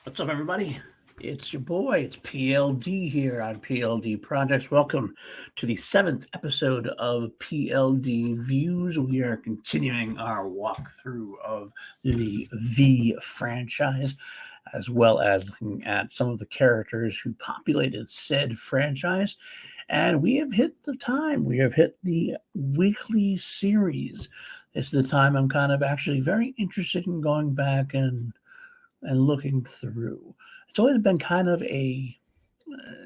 What's up, everybody? It's your boy, it's PLD here on PLD Projects. Welcome to the seventh episode of PLD Views. We are continuing our walkthrough of the V franchise, as well as looking at some of the characters who populated said franchise. And we have hit the time. We have hit the weekly series. This is the time I'm kind of actually very interested in going back and looking through. It's always been kind of a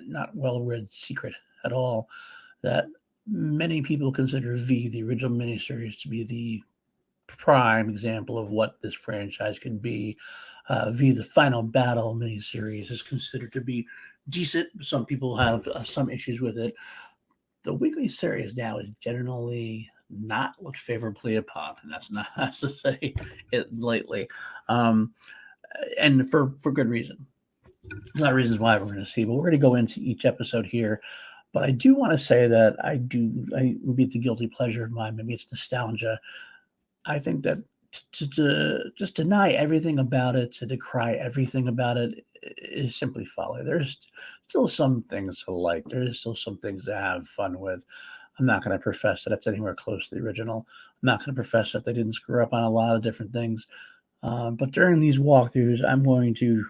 not well read secret at all that many people consider V, the original miniseries, to be the prime example of what this franchise can be. V, the Final Battle miniseries, is considered to be decent. Some people have some issues with it. The weekly series now is generally not looked favorably upon, and that's not to say it lightly. Um, and for good reason. There's a lot of reasons why we're going to see, but we're going to go into each episode here. But I do want to say that I maybe it's a guilty pleasure of mine, maybe it's nostalgia. I think that to just deny everything about it, to decry everything about it, is simply folly. There's still some things to like. There's still some things to have fun with. I'm not going to profess that it's anywhere close to the original. I'm not going to profess that they didn't screw up on a lot of different things. But during these walkthroughs, I'm going to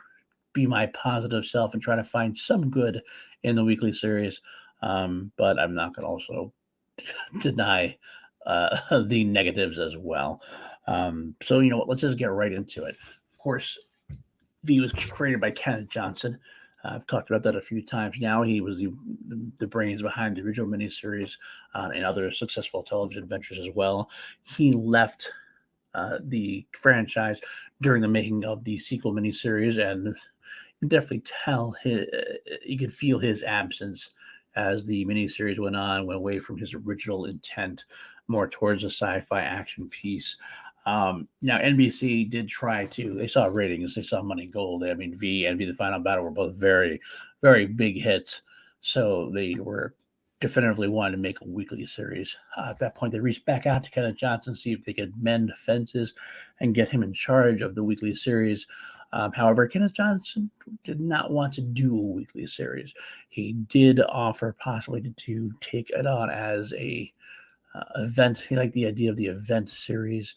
be my positive self and try to find some good in the weekly series. But I'm not going to also deny the negatives as well. So, you know what? Let's just get right into it. Of course, V was created by Kenneth Johnson. I've talked about that a few times now. He was the brains behind the original miniseries and other successful television adventures as well. He left the franchise during the making of the sequel miniseries, and you can definitely tell you could feel his absence as the miniseries went on, went away from his original intent, more towards a sci-fi action piece. Now NBC did try to. They saw ratings, they saw money gold. I mean, V and V: The Final Battle were both very, very big hits, so they were definitively wanted to make a weekly series. At that point, they reached back out to Kenneth Johnson, see if they could mend fences and get him in charge of the weekly series. However, Kenneth Johnson did not want to do a weekly series. He did offer possibly to take it on as a event. He liked the idea of the event series.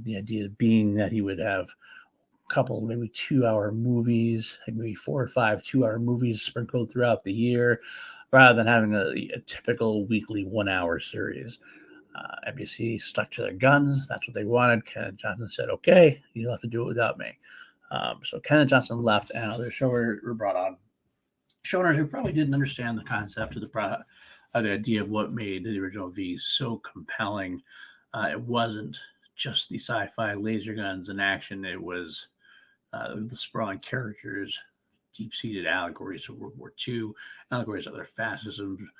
The idea being that he would have couple maybe 2-hour movies, like maybe 4 or 5 2-hour movies sprinkled throughout the year, rather than having a typical weekly 1-hour series. NBC stuck to their guns. That's what they wanted. Kenneth Johnson said, "Okay, you'll have to do it without me." So Kenneth Johnson left, and other showrunners were brought on. Showrunners who probably didn't understand the concept of the idea of what made the original V so compelling. It wasn't just the sci-fi laser guns and action. It was the sprawling characters, deep-seated allegories of World War II, allegories of their fascism.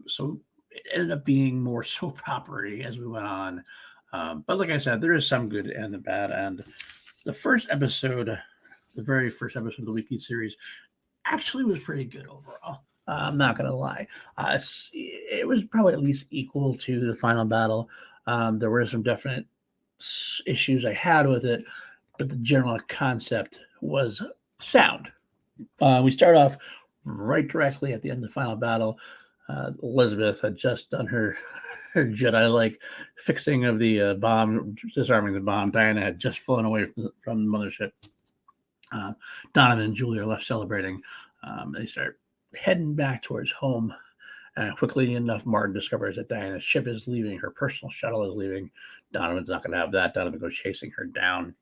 So it ended up being more soap opera as we went on. But like I said, there is some good and the bad. And the first episode, the very first episode of the weekly series, actually was pretty good overall. I'm not going to lie. It was probably at least equal to the Final Battle. There were some definite issues I had with it, but the general concept was sound. We start off right directly at the end of the Final Battle. Elizabeth had just done her Jedi-like fixing of the bomb, disarming the bomb. Diana had just flown away from the mothership. Donovan and Julie are left celebrating. They start heading back towards home. Quickly enough, Martin discovers that Diana's ship is leaving. Her personal shuttle is leaving. Donovan's not going to have that. Donovan goes chasing her down,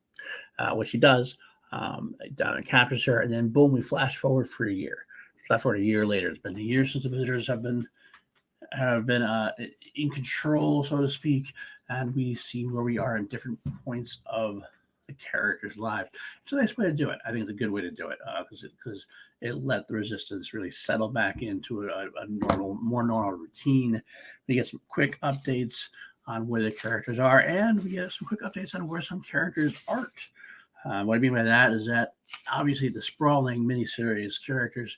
which he does. Donovan captures her, and then boom, we flash forward for a year. Flash forward a year later. It's been a year since the visitors have been in control, so to speak, and we see where we are in different points of the characters' lives. It's a nice way to do it. I think it's a good way to do it because it let the resistance really settle back into a more normal routine. We get some quick updates on where the characters are, and we get some quick updates on where some characters aren't. What I mean by that is that obviously the sprawling miniseries characters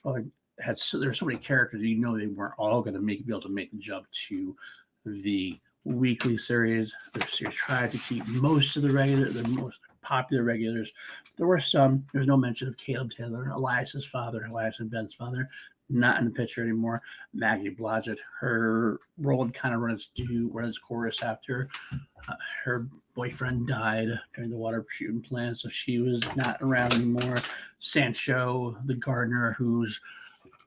there's so many characters you know they weren't all going to be able to make the jump to the weekly series. The series tried to keep most of the popular regulars. There were some. There's no mention of Caleb Taylor, Elias's father, Elias and Ben's father, not in the picture anymore. Maggie Blodgett, her role had kind of run its course after her boyfriend died during the water treatment plant, so she was not around anymore. Sancho, the gardener, whose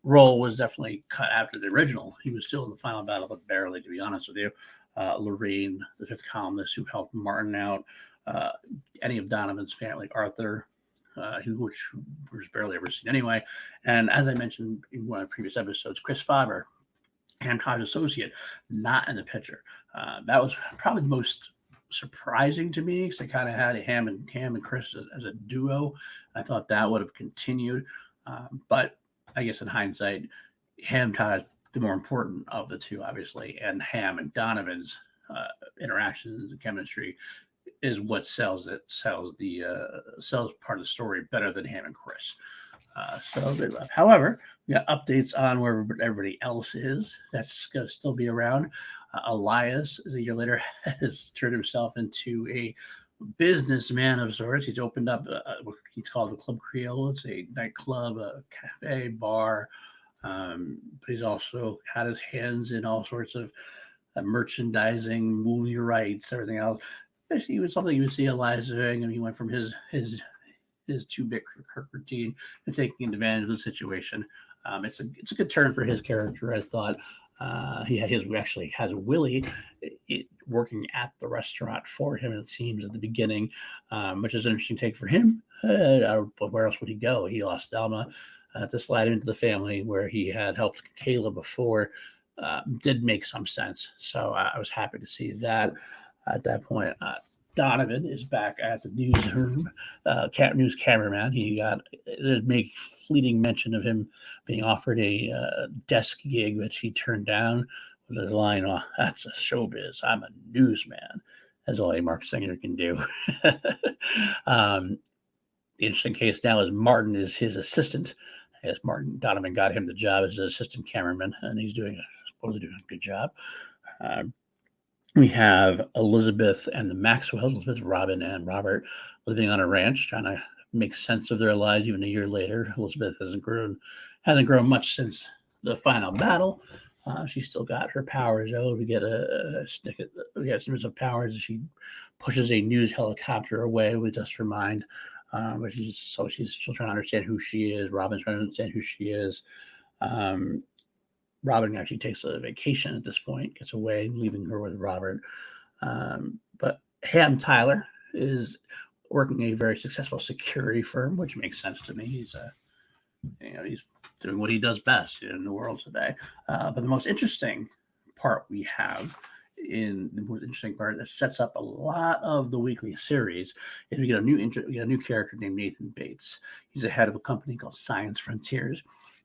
role was definitely cut after the original. He was still in the final battle, but barely, to be honest with you. Lorraine, the fifth columnist who helped Martin out. Any of Donovan's family, Arthur, which was barely ever seen anyway. And as I mentioned in one of the previous episodes, Chris Faber, Ham Todd's associate, not in the picture. That was probably the most surprising to me because I kind of had Ham and Chris as a duo. I thought that would have continued, but I guess in hindsight, Ham Todd the more important of the two, obviously, and Ham and Donovan's interactions and chemistry is what sells part of the story better than Ham and Chris. So they left. However, we got updates on where everybody else is. That's going to still be around. Elias, a year later, has turned himself into a businessman of sorts. He's opened up what he's called the Club Creole. It's a nightclub, a cafe, bar. But he's also had his hands in all sorts of merchandising, movie rights, everything else. Especially was something you would see Elias doing, and he went from his too big Kirk routine and taking advantage of the situation. It's a good turn for his character, I thought. He actually has Willie working at the restaurant for him, it seems, at the beginning, which is an interesting take for him. But where else would he go? He lost Thelma to slide into the family where he had helped Kayla before. Did make some sense. So I was happy to see that at that point. Donovan is back at the newsroom, news cameraman. He make fleeting mention of him being offered a desk gig, which he turned down with his line, "Oh, that's a showbiz. I'm a newsman." That's all a Mark Singer can do. The interesting case now is Martin is his assistant. I guess Donovan got him the job as an assistant cameraman, and he's supposedly doing a good job. We have Elizabeth and the Maxwells, Elizabeth, Robin, and Robert, living on a ranch, trying to make sense of their lives even a year later. Elizabeth hasn't grown much since the final battle. She's still got her powers. We get snippets of powers as she pushes a news helicopter away with just her mind. She's still trying to understand who she is. Robin's trying to understand who she is. Robin actually takes a vacation at this point, gets away, leaving her with Robert. But Ham Tyler is working a very successful security firm, which makes sense to me. He's doing what he does best in the world today. But the most interesting part that sets up a lot of the weekly series is we get a new character named Nathan Bates. He's the head of a company called Science Frontiers.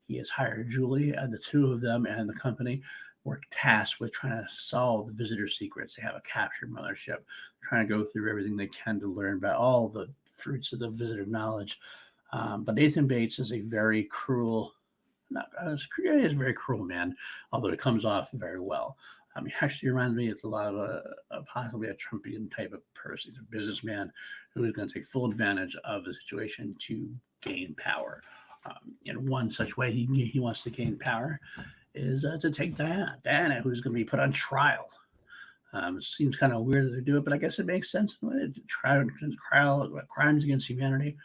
He has hired Julie, and the two of them and the company were tasked with trying to solve the visitor secrets. They have a captured mothership, trying to go through everything they can to learn about all the fruits of the visitor knowledge. But Nathan Bates is a very cruel, he's a very cruel man, although it comes off very well. He actually reminds me, it's a lot of possibly a Trumpian type of person. He's a businessman who is going to take full advantage of the situation to gain power. In one such way he wants to gain power is to take Diana, who's going to be put on trial. It seems kind of weird that they do it, but I guess it makes sense. Crimes against humanity.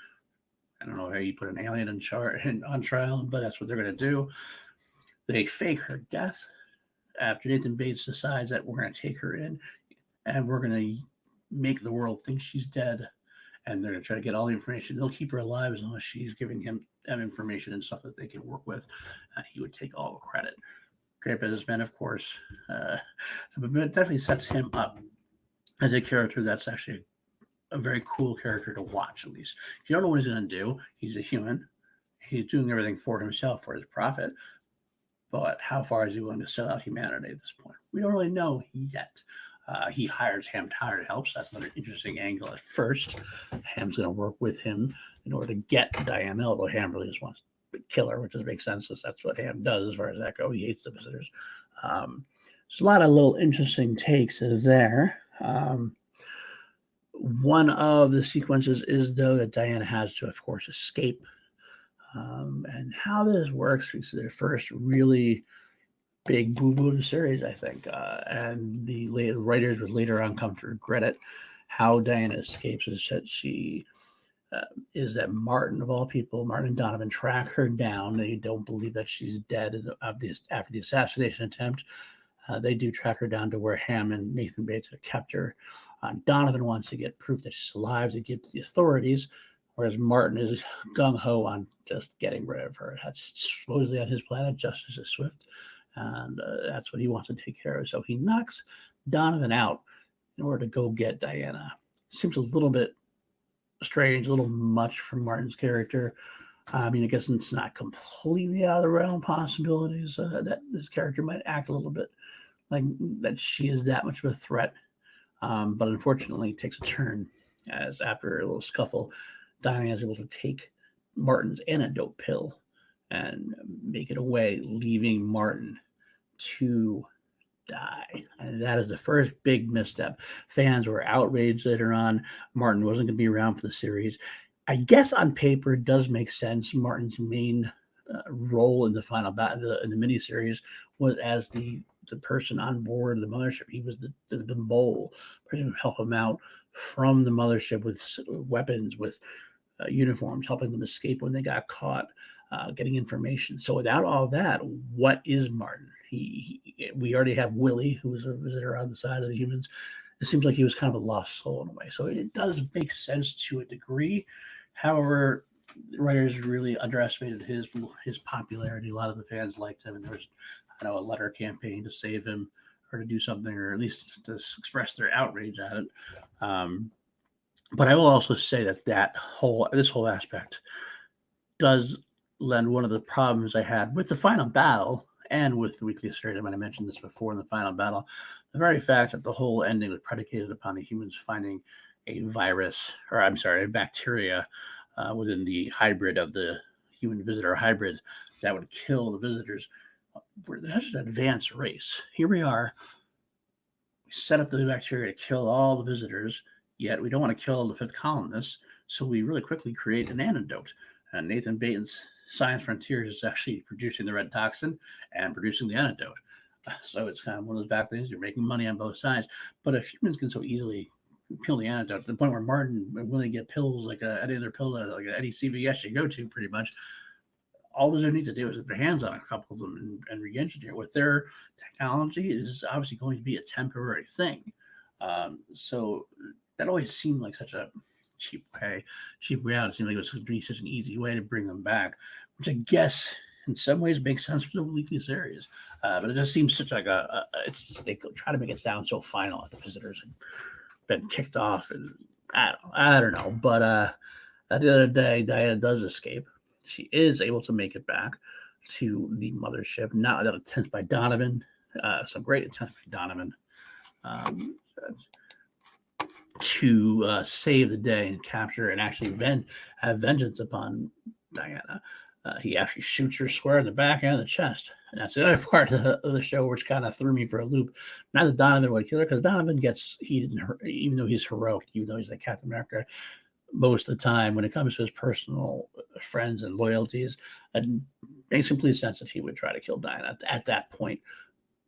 I don't know how you put an alien on trial, but that's what they're going to do. They fake her death after Nathan Bates decides that we're going to take her in and we're going to make the world think she's dead. And they're going to try to get all the information. They'll keep her alive as long as she's giving him information and stuff that they can work with. He would take all the credit. Great businessman, of course. But it definitely sets him up as a character that's actually a very cool character to watch, at least. You don't know what he's going to do. He's a human. He's doing everything for himself, for his profit. But how far is he willing to sell out humanity at this point? We don't really know yet. He hires Ham Tyler to help, so that's another interesting angle at first. Ham's going to work with him in order to get Diana, although Ham really just wants to kill her, which doesn't make sense, because that's what Ham does as far as that goes. He hates the visitors. There's a lot of little interesting takes there. One of the sequences is, though, that Diana has to, of course, escape. And how this works is their first really big boo-boo of the series, I think. And the writers would later on come to regret it. How Diana escapes is that Martin, of all people, Martin and Donovan track her down. They don't believe that she's dead after the assassination attempt. They do track her down to where Ham and Nathan Bates have kept her. Donovan wants to get proof that she's alive to give to the authorities, whereas Martin is gung-ho on just getting rid of her. That's supposedly on his planet, justice is swift, and that's what he wants to take care of. So he knocks Donovan out in order to go get Diana. Seems a little bit strange, a little much for Martin's character. I mean, I guess it's not completely out of the realm of possibilities that this character might act a little bit like that she is that much of a threat. But unfortunately, it takes a turn as after a little scuffle, Diana is able to take Martin's antidote pill and make it away, leaving Martin to die. And that is the first big misstep. Fans were outraged later on. Martin wasn't going to be around for the series. I guess on paper it does make sense. Martin's main role in the final battle in the miniseries was as the person on board the mothership. He was the mole person who helped him out from the mothership with weapons, with uniforms, helping them escape when they got caught, getting information. So without all that, what is Martin? We already have Willie, who was a visitor on the side of the humans. It seems like he was kind of a lost soul in a way. So it does make sense to a degree. However, writers really underestimated his popularity. A lot of the fans liked him, and there was, a letter campaign to save him or to do something, or at least to express their outrage at it. But I will also say that this whole aspect does lend one of the problems I had with the final battle and with the weekly series. I might have mentioned this before in the final battle. The very fact that the whole ending was predicated upon the humans finding a bacteria within the hybrid of the human visitor hybrid that would kill the visitors. That's an advanced race. Here we are. We set up the bacteria to kill all the visitors, yet we don't want to kill the fifth colonists, so we really quickly create an antidote. And Nathan Bate's Science Frontiers is actually producing the red toxin and producing the antidote. So it's kind of one of those bad things. You're making money on both sides. But if humans can so easily kill the antidote to the point where Martin and Willie get pills like any other pill, like any CVS you go to, pretty much, all they need to do is get their hands on a couple of them and re-engineer. With their technology, this is obviously going to be a temporary thing. So that always seemed like such a cheap way out. It seemed like it was going to be such an easy way to bring them back, which I guess in some ways makes sense for the weekly series. But it just seems such like they try to make it sound so final that the visitors had been kicked off, and I don't know. But at the end of the day, Diana does escape. She is able to make it back to the mothership. Not that attempt by Donovan. Some great attempts by Donovan to save the day and capture and actually have vengeance upon Diana. He actually shoots her square in the back and the chest. And that's the other part of the show which kind of threw me for a loop. Not that Donovan would kill her, because Donovan gets heated, even though he's heroic, even though he's like Captain America. Most of the time, when it comes to his personal friends and loyalties, it makes complete sense that he would try to kill Diana at that point.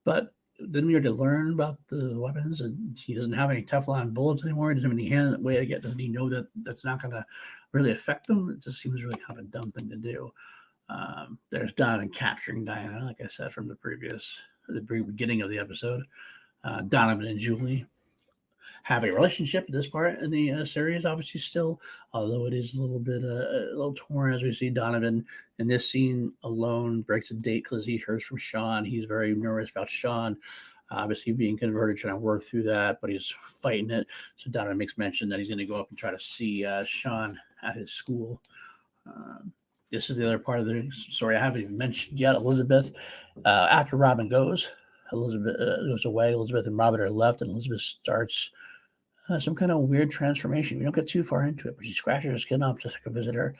But then we had to learn about the weapons, and he doesn't have any Teflon bullets anymore. He doesn't have any way to get. Doesn't he know that that's not going to really affect them? It just seems really kind of a dumb thing to do. There's Donovan capturing Diana, like I said from the very beginning of the episode. Donovan and Julie have a relationship at this part in the series, obviously still, although it is a little torn as we see Donovan in this scene alone breaks a date because he hears from Sean. He's very nervous about Sean, obviously being converted, trying to work through that, but he's fighting it. So Donovan makes mention that he's going to go up and try to see Sean at his school. This is the other part of the story I haven't even mentioned yet. Elizabeth, after Robin goes, Elizabeth goes away. Elizabeth and Robin are left, and Elizabeth starts some kind of weird transformation. We don't get too far into it, but she scratches her skin off just like a visitor.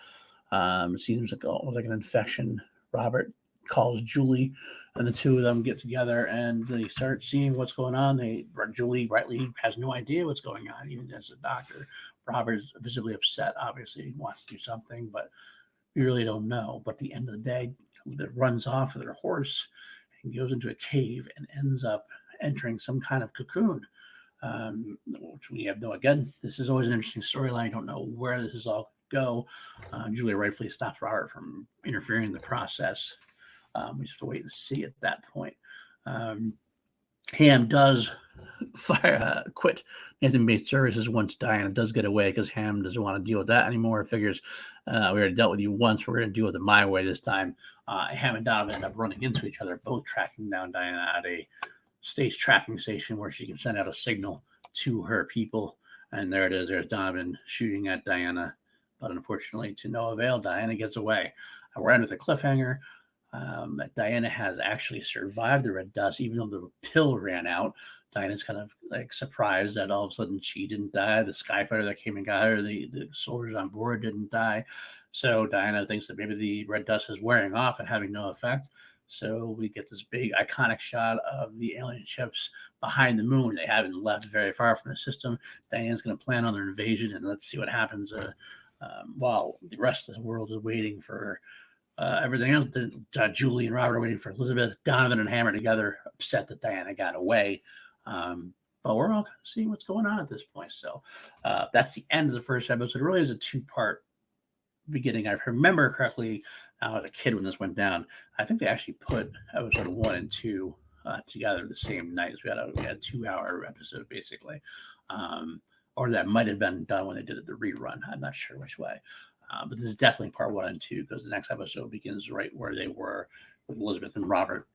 It seems like almost like an infection. Robert calls Julie, and the two of them get together and they start seeing what's going on. Julie rightly has no idea what's going on, even as a doctor. Robert is visibly upset. Obviously, he wants to do something, but we really don't know. But at the end of the day, Elizabeth runs off with her horse and goes into a cave and ends up entering some kind of cocoon, which we have no. Again, this is always an interesting storyline. I don't know where this is all go. Julia rightfully stops Robert from interfering in the process. We just have to wait and see at that point. Ham does quit Nathan Bates Services once Diana does get away because Ham doesn't want to deal with that anymore. Figures we already dealt with you once. We're going to deal with it my way this time. Ham and Donovan end up running into each other, both tracking down Diana at a stage tracking station where she can send out a signal to her people. And there it is. There's Donovan shooting at Diana. But unfortunately, to no avail, Diana gets away. We're ending with a cliffhanger. That Diana has actually survived the red dust, even though the pill ran out. Diana's kind of like surprised that all of a sudden she didn't die. The skyfighter that came and got her, the soldiers on board didn't die. So Diana thinks that maybe the red dust is wearing off and having no effect. So we get this big iconic shot of the alien ships behind the moon. They haven't left very far from the system. Diana's going to plan on their invasion, and let's see what happens while the rest of the world is waiting for everything else. Julie and Robert are waiting for Elizabeth. Donovan and Ham are together, upset that Diana got away. But we're all kind of seeing what's going on at this point. So that's the end of the first episode. It really is a two-part beginning. I remember correctly as a kid when this went down. I think they actually put episode 1 and 2 together the same night. So we had a 2-hour episode, basically. Or that might have been done when they did it the rerun. I'm not sure which way. But this is definitely part 1 and 2 because the next episode begins right where they were with Elizabeth and Robert.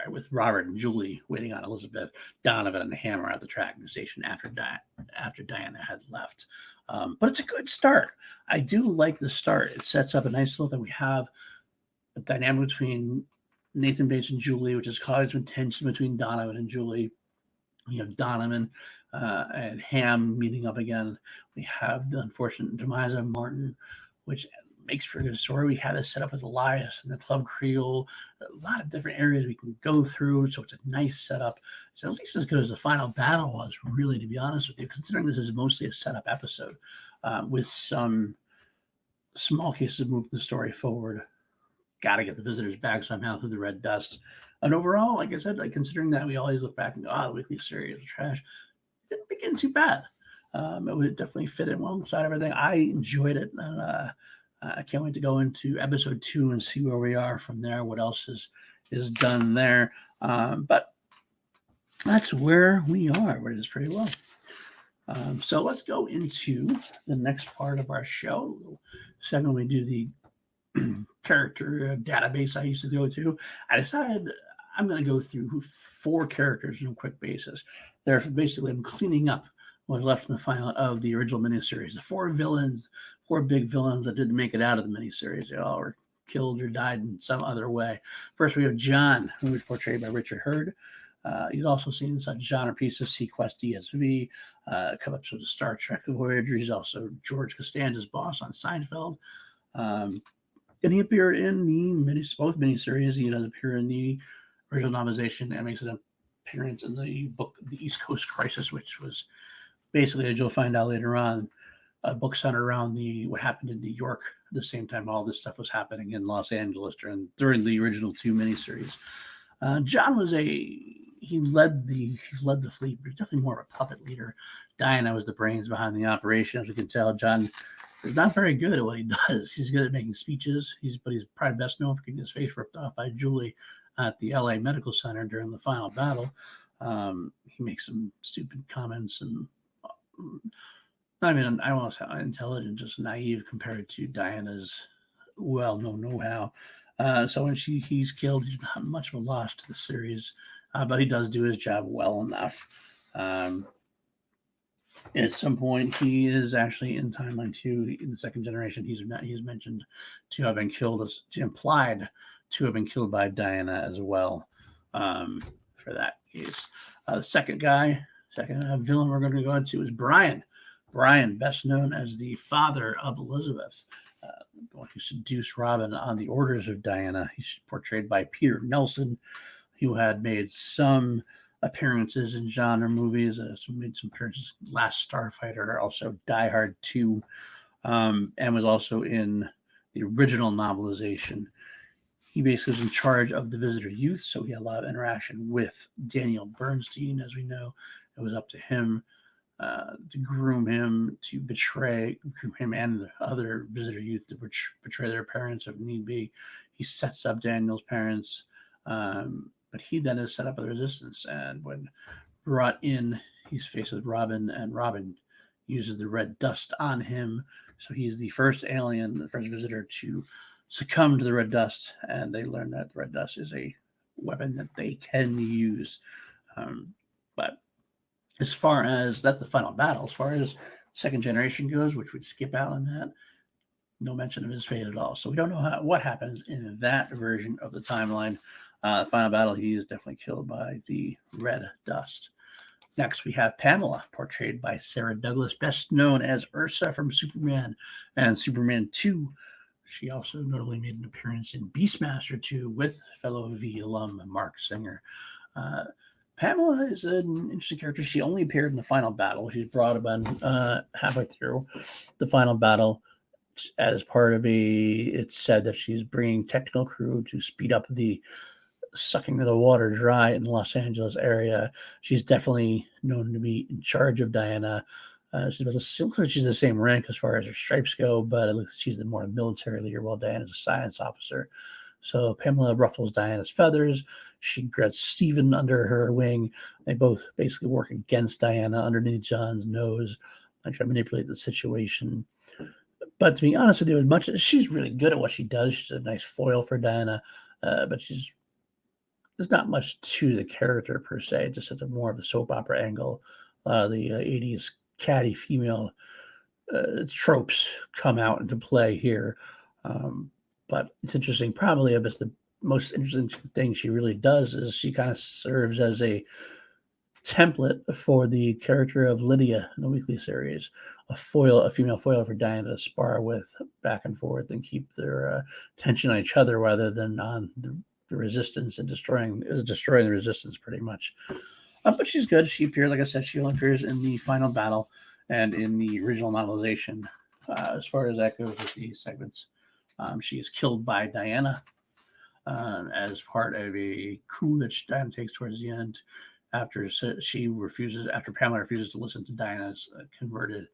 With Robert and Julie waiting on Elizabeth. Donovan and Hammer at the tracking station after Diana had left. But it's a good start. I do like the start. It sets up a nice little thing. We have a dynamic between Nathan Bates and Julie, which is causing some tension between Donovan and Julie. We have Donovan and Ham meeting up again. We have the unfortunate demise of Martin, which makes for a good story. We had this set up with Elias and the Club Creole, a lot of different areas we can go through. So it's a nice setup. It's at least as good as the final battle was, really, to be honest with you, considering this is mostly a setup episode with some small cases of moving the story forward. Got to get the visitors back somehow through the red dust. And overall, like I said, considering that we always look back and go, the weekly series is trash, it didn't begin too bad. It would definitely fit in well inside everything. I enjoyed it. And I can't wait to go into episode 2 and see where we are from there, what else is done there. But that's where we are. We're just pretty well. So let's go into the next part of our show. Second, we do the character database I used to go to. I decided I'm going to go through 4 characters on a quick basis. They're basically, I'm cleaning up what was left in the final of the original miniseries. The 4 villains, 4 big villains that didn't make it out of the miniseries. They all were killed or died in some other way. First, we have John, who was portrayed by Richard Hurd. He's also seen in such genre pieces, Sequest DSV, a couple episodes of Star Trek Voyager. He's also George Costanza's boss on Seinfeld. And he appeared in both miniseries. He does appear in the original novelization and makes an appearance in the book, The East Coast Crisis, which was basically, as you'll find out later on, a book centered around what happened in New York at the same time all this stuff was happening in Los Angeles during the original 2 miniseries. John was he led the fleet, but he's definitely more of a puppet leader. Diana was the brains behind the operation. As we can tell, John is not very good at what he does. He's good at making speeches, but he's probably best known for getting his face ripped off by Julie at the LA Medical Center during the final battle. He makes some stupid comments and I don't want to sound intelligent, just naive compared to Diana's well-known know-how. So when he's killed, he's not much of a loss to the series, but he does do his job well enough. At some point, he is actually in timeline 2 in the second generation. He's mentioned to have been killed, implied to have been killed by Diana as well. For that case, the second villain we're going to go into is Brian. Brian, best known as the father of Elizabeth. the one who seduced Robin on the orders of Diana. He's portrayed by Peter Nelson, who had made some appearances in genre movies. Made some appearances in Last Starfighter, also Die Hard 2, and was also in the original novelization. He basically was in charge of the visitor youth, so he had a lot of interaction with Daniel Bernstein, as we know. It was up to him to groom him, to groom him and the other visitor youth to betray their parents if need be. He sets up Daniel's parents, but he then is set up by the resistance. And when brought in, he's faced with Robin, and Robin uses the red dust on him. So he's the first alien, the first visitor to succumb to the red dust, and they learn that the red dust is a weapon that they can use. But as far as that's the final battle, as far as second generation goes, which would skip out on that, no mention of his fate at all. So we don't know what happens in that version of the timeline. Final battle, he is definitely killed by the red dust. Next, we have Pamela, portrayed by Sarah Douglas, best known as Ursa from Superman and Superman 2. She also notably made an appearance in Beastmaster 2 with fellow V alum Mark Singer. Pamela is an interesting character. She only appeared in the final battle. She's brought about halfway through the final battle as part of it's said that she's bringing technical crew to speed up the sucking of the water dry in the Los Angeles area. She's definitely known to be in charge of Diana. She's the same rank as far as her stripes go, but it looks she's the more military leader, while Diana's a science officer. So Pamela ruffles Diana's feathers. She gets Stephen under her wing. They both basically work against Diana underneath John's nose and try to manipulate the situation. But to be honest with you, as much as she's really good at what she does, she's a nice foil for Diana, but there's not much to the character per se, just at more of a soap opera angle. The 80s catty female tropes come out into play here. But it's interesting. Probably the most interesting thing she really does is she kind of serves as a template for the character of Lydia in the weekly series, a female foil for Diana to spar with back and forth and keep their tension on each other rather than on the resistance and destroying the resistance pretty much. But she's good. She appears, like I said, she only appears in the final battle and in the original novelization. As far as that goes with these segments, she is killed by Diana as part of a coup that Diana takes towards the end after Pamela refuses to listen to Diana's converted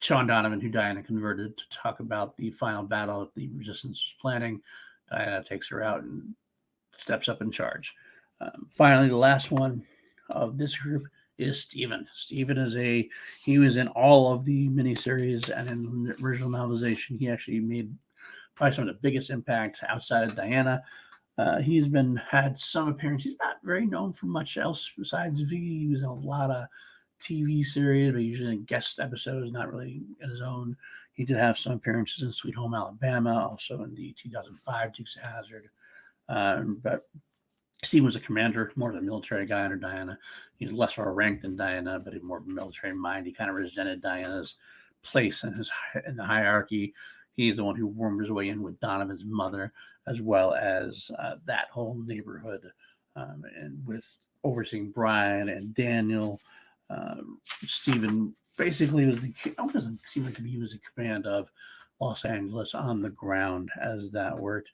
Sean Donovan, who Diana converted to talk about the final battle that the resistance was planning. Diana takes her out and steps up in charge. Finally, the last one of this group is Stephen. Stephen he was in all of the miniseries, and in the original novelization, he actually made probably some of the biggest impact outside of Diana. He's had some appearances. He's not very known for much else besides V. He was in a lot of TV series, but usually in guest episodes, not really in his own. He did have some appearances in Sweet Home Alabama, also in the 2005 Dukes of Hazzard. But Steve was a commander, more of a military guy under Diana. He's less of a rank than Diana, but more of a military mind. He kind of resented Diana's place in the hierarchy. He's the one who wormed his way in with Donovan's mother, as well as that whole neighborhood, and with overseeing Brian and Daniel. Stephen basically doesn't seem like he was in command of Los Angeles on the ground as that worked.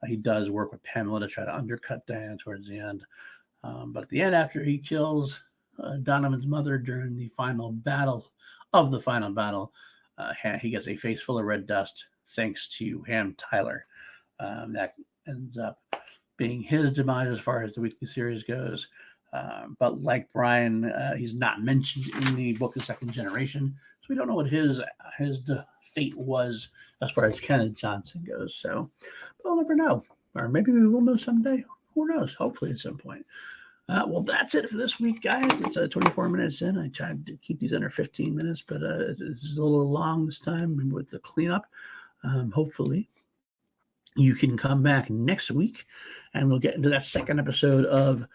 He does work with Pamela to try to undercut Diana towards the end. But at the end, after he kills Donovan's mother during the final battle, he gets a face full of red dust thanks to Ham Tyler. That ends up being his demise as far as the weekly series goes. But like Brian, he's not mentioned in the book of Second Generation, so we don't know what his fate was as far as Kenneth Johnson goes. So we'll never know, or maybe we will know someday. Who knows? Hopefully at some point. Well, that's it for this week, guys. It's 24 minutes in. I tried to keep these under 15 minutes, but this is a little long this time with the cleanup. Hopefully you can come back next week and we'll get into that second episode of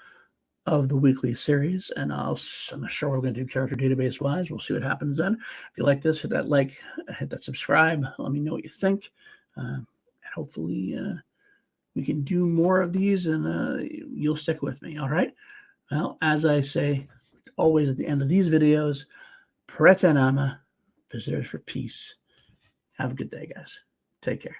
of the weekly series, and I'm sure we're going to do character database wise. We'll see what happens then. If you like this, hit that like, hit that subscribe. Let me know what you think, and hopefully we can do more of these, and you'll stick with me. All right. Well, as I say always at the end of these videos, Pretanama, visitors for peace. Have a good day, guys. Take care.